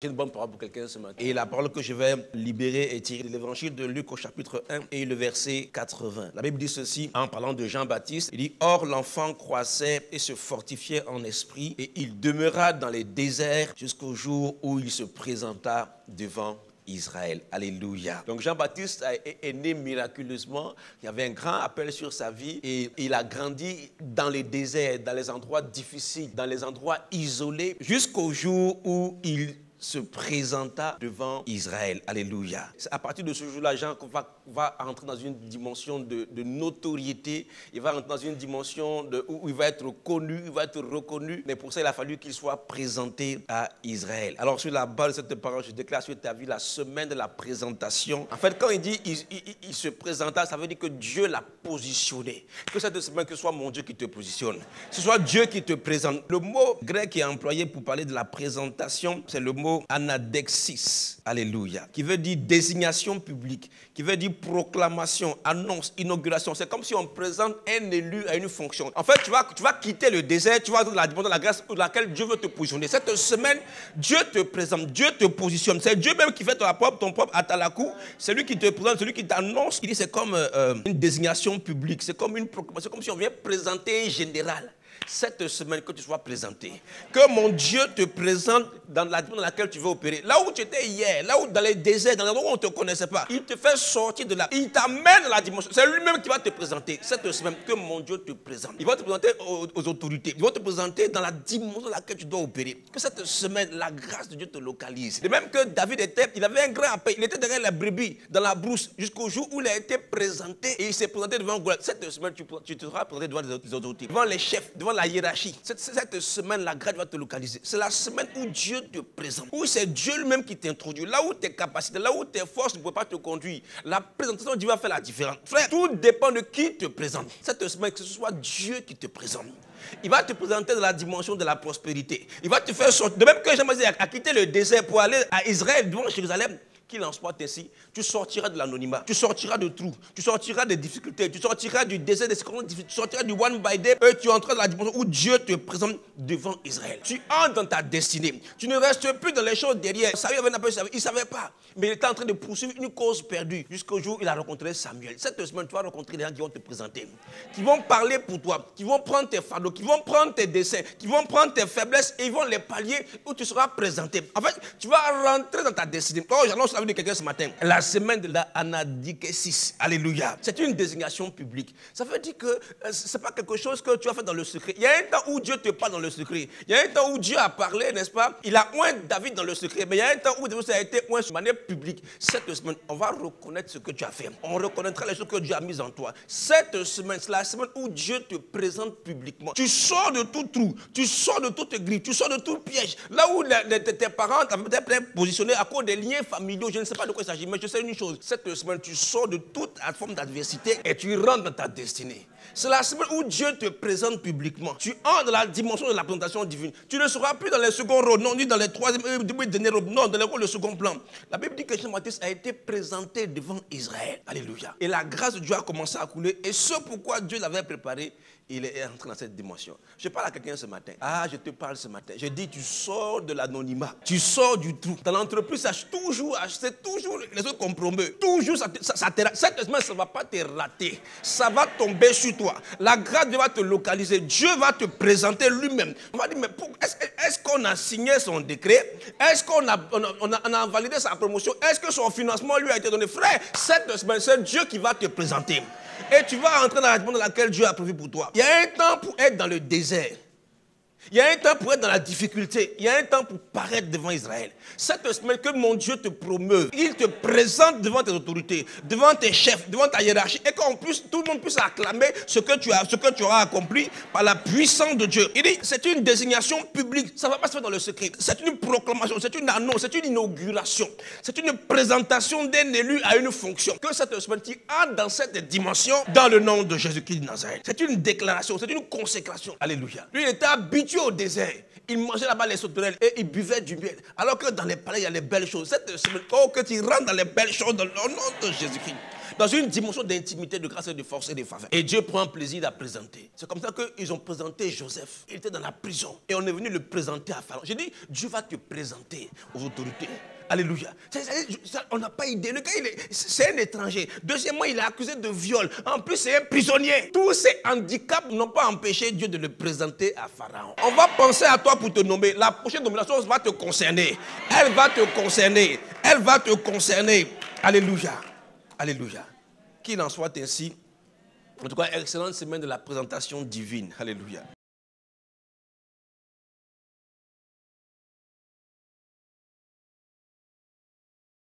J'ai une bonne parole pour quelqu'un ce matin. Et la parole que je vais libérer est tirée de l'évangile de Luc au chapitre 1 et le verset 80. La Bible dit ceci en parlant de Jean-Baptiste. Il dit « Or l'enfant croissait et se fortifiait en esprit et il demeura dans les déserts jusqu'au jour où il se présenta devant Israël. » Alléluia. Donc Jean-Baptiste est né miraculeusement. Il y avait un grand appel sur sa vie et il a grandi dans les déserts, dans les endroits difficiles, dans les endroits isolés, jusqu'au jour où il se présenta devant Israël. Alléluia. À partir de ce jour-là, Jean va entrer dans une dimension de notoriété. Il va entrer dans une dimension où il va être connu, il va être reconnu. Mais pour ça, il a fallu qu'il soit présenté à Israël. Alors, sur la base de cette parole, je déclare sur ta vie la semaine de la présentation. En fait, quand il dit il se présenta, ça veut dire que Dieu l'a positionné. Que cette semaine, que ce soit mon Dieu qui te positionne. Que ce soit Dieu qui te présente. Le mot grec qui est employé pour parler de la présentation, c'est le mot anadexis, alléluia, qui veut dire désignation publique, qui veut dire proclamation, annonce, inauguration. C'est comme si on présente un élu à une fonction. En fait, tu vas quitter le désert, tu vas dans la dimension de la grâce dans laquelle Dieu veut te positionner. Cette semaine, Dieu te présente, Dieu te positionne. C'est Dieu même qui fait ton propre atalakou. C'est lui qui te présente, c'est lui qui t'annonce. Il dit c'est comme une désignation publique, c'est comme une proclamation, comme si on vient présenter un général. Cette semaine, que tu sois présenté, que mon Dieu te présente dans la dimension dans laquelle tu veux opérer. Là où tu étais hier, là où dans les déserts, dans les endroits où on ne te connaissait pas, il te fait sortir de là. Il t'amène dans la dimension. C'est lui-même qui va te présenter. Cette semaine, que mon Dieu te présente. Il va te présenter aux autorités. Il va te présenter dans la dimension dans laquelle tu dois opérer. Que cette semaine, la grâce de Dieu te localise. De même que David il avait un grand appel. Il était derrière la brebis, dans la brousse, jusqu'au jour où il a été présenté. Et il s'est présenté devant Goliath. Cette semaine, tu te seras présenté devant les autorités, devant les chefs, devant la hiérarchie. Cette semaine, la grâce va te localiser. C'est la semaine où Dieu te présente. Où c'est Dieu lui-même qui t'introduit. Là où tes capacités, là où tes forces ne peuvent pas te conduire. La présentation de Dieu va faire la différence. Frère, tout dépend de qui te présente. Cette semaine, que ce soit Dieu qui te présente. Il va te présenter dans la dimension de la prospérité. Il va te faire sortir. De même que Jean-Baptiste a quitté le désert pour aller à Israël, devant Jérusalem. Qu'il en soit ainsi, tu sortiras de l'anonymat, tu sortiras de trous, tu sortiras des difficultés, tu sortiras du désert des circonstances difficiles, tu sortiras du one by day et tu entreras dans la dimension où Dieu te présente devant Israël. Tu entres dans ta destinée. Tu ne restes plus dans les choses derrière. Saül avait un appel, il ne savait pas, mais il était en train de poursuivre une cause perdue jusqu'au jour où il a rencontré Samuel. Cette semaine, tu vas rencontrer des gens qui vont te présenter, qui vont parler pour toi, qui vont prendre tes fardeaux, qui vont prendre tes desseins, qui vont prendre tes faiblesses et ils vont les pallier où tu seras présenté. En fait, tu vas rentrer dans ta destinée. Oh, j'annonce la vie de quelqu'un ce matin. La semaine de la anadikesis. Alléluia. C'est une désignation publique. Ça veut dire que ce n'est pas quelque chose que tu as fait dans le secret. Il y a un temps où Dieu te parle dans le secret. Il y a un temps où Dieu a parlé, n'est-ce pas? Il a oint David dans le secret. Mais il y a un temps où David a été oint de manière publique. Cette semaine, on va reconnaître ce que tu as fait. On reconnaîtra les choses que Dieu a mises en toi. Cette semaine, c'est la semaine où Dieu te présente publiquement. Tu sors de tout trou. Tu sors de toute grille. Tu sors de tout piège. Là où tes parents t'avaient peut-être positionné à cause des liens familiaux, je ne sais pas de quoi il s'agit, mais je sais une chose. Cette semaine, tu sors de toute forme d'adversité et tu rentres dans ta destinée. C'est la semaine où Dieu te présente publiquement. Tu entres dans la dimension de la présentation divine. Tu ne seras plus dans les seconds rôles, non, ni dans les troisième, derniers rôles, non, dans les rôles de second plan. La Bible dit que Jean-Baptiste a été présenté devant Israël. Alléluia. Et la grâce de Dieu a commencé à couler. Et ce pourquoi Dieu l'avait préparé, il est entré dans cette dimension. Je parle à quelqu'un ce matin. Ah, je te parle ce matin. Je dis, tu sors de l'anonymat. Tu sors du trou. Dans l'entreprise, c'est toujours les autres compromis. Toujours, cette semaine, ça ne va pas te rater. Ça va tomber sur toi. La grâce va te localiser. Dieu va te présenter lui-même. On va dire, mais est-ce qu'on a signé son décret? Est-ce qu'on a validé sa promotion? Est-ce que son financement lui a été donné? Frère, cette semaine, c'est Dieu qui va te présenter. Et tu vas entrer dans la dimension dans laquelle Dieu a prévu pour toi. Il y a un temps pour être dans le désert. Il y a un temps pour être dans la difficulté. Il y a un temps pour paraître devant Israël. Cette semaine, que mon Dieu te promeut. Il te présente devant tes autorités, devant tes chefs, devant ta hiérarchie. Et tout le monde puisse acclamer ce que tu auras accompli par la puissance de Dieu. Il dit, c'est une désignation publique. Ça ne va pas se faire dans le secret. C'est une proclamation, c'est une annonce, c'est une inauguration. C'est une présentation d'un élu à une fonction. Que cette semaine, tu entres dans cette dimension dans le nom de Jésus-Christ de Nazareth. C'est une déclaration, c'est une consécration. Alléluia. Lui, il était habitué au désert. Il mangeait là-bas les sauterelles et il buvait du miel. Alors que dans les palais, il y a les belles choses. Cette semaine, oh, que tu rentres dans les belles choses au nom de Jésus-Christ. Dans une dimension d'intimité, de grâce et de force et de faveur. Et Dieu prend plaisir à présenter. C'est comme ça qu'ils ont présenté Joseph. Il était dans la prison. Et on est venu le présenter à Pharaon. J'ai dit, Dieu va te présenter aux autorités. Alléluia. On n'a pas idée. Le gars, c'est un étranger. Deuxièmement, il est accusé de viol. En plus, c'est un prisonnier. Tous ces handicaps n'ont pas empêché Dieu de le présenter à Pharaon. On va penser à toi pour te nommer. La prochaine nomination va te concerner. Elle va te concerner. Elle va te concerner. Alléluia. Alléluia. Qu'il en soit ainsi. En tout cas, excellente semaine de la présentation divine. Alléluia.